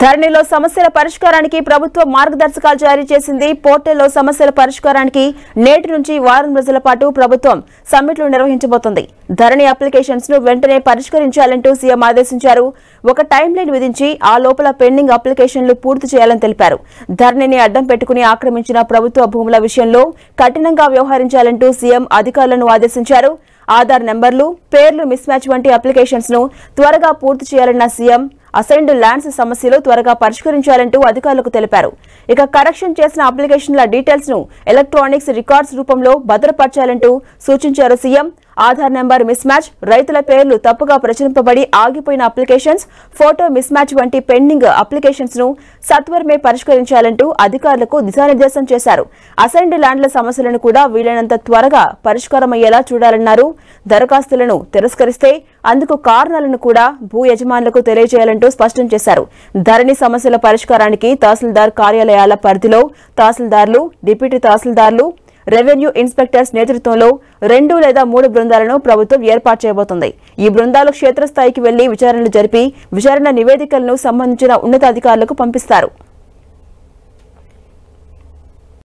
ధరణిలో సమస్యల పరిష్కారానికి ప్రభుత్వం మార్గదర్శకాలు జారీ చేసింది. పోర్టల్లో సమస్యల పరిష్కారానికి నేటి నుంచి వారం రోజుల పాటు ప్రభుత్వం సమ్మిట్లు నిర్వహించబోతోంది. ధరణి అప్లికేషన్స్ ను వెంటనే పరిష్కరించాలంటూ సీఎం ఆదేశించారు. ఒక టైం లైన్ విధించి ఆ లోపల పెండింగ్ అప్లికేషన్లు పూర్తి చేయాలని తెలిపారు. ధరణిని అడ్డం పెట్టుకుని ఆక్రమించిన ప్రభుత్వ భూముల విషయంలో కఠినంగా వ్యవహరించాలంటూ సీఎం అధికారులను ఆదేశించారు. ఆధార్ నెంబర్లు, పేర్లు మిస్ మ్యాచ్ వంటి అప్లికేషన్స్ ను త్వరగా పూర్తి చేయాలన్న సీఎం అసైన్డ్ ల్యాండ్స్ సమస్యలు త్వరగా పరిష్కరించాలంటూ అధికారులకు తెలిపారు. ఇక కరెక్షన్ చేసిన అప్లికేషన్ల డీటెయిల్స్ ను ఎలక్ట్రానిక్స్ రికార్డ్స్ రూపంలో భద్రపరచాలంటూ సూచించారు CM. Aadhaar number miss match, రైతుల పేర్లు తప్పుగా ప్రచురింపబడి ఆగిపోయిన అప్లికేషన్స్, ఫోటో మిస్ మ్యాచ్ వంటి పెండింగ్ అప్లికేషన్స్ ను సత్వరమే పరిష్కరించాలంటూ అధికారులకు దిశానిర్దేశం చేశారు. అసైన్డ్ ల్యాండ్ల సమస్యలను కూడా వీలైనంత త్వరగా పరిష్కారమయ్యేలా చూడాలన్నారు. దరఖాస్తులను తిరస్కరిస్తే అందుకు కారణాలను కూడా భూ యజమానులకు తెలియజేయాలంటూ స్పష్టం చేశారు. ధరణి సమస్యల పరిష్కారానికి తహసీల్దార్ కార్యాలయాల పరిధిలో తహసీల్దార్లు, డిప్యూటీ తహసీల్దార్లు, రెవెన్యూ ఇన్స్పెక్టర్స్ నేతృత్వంలో 2 లేదా 3 బృందాలను ప్రభుత్వం ఏర్పాటు చేయబోతోంది. ఈ బృందాలు క్షేత్రస్థాయికి వెళ్లి విచారణలు జరిపి విచారణ నివేదికలను సంబంధించిన ఉన్నతాధికారులకు పంపిస్తారు.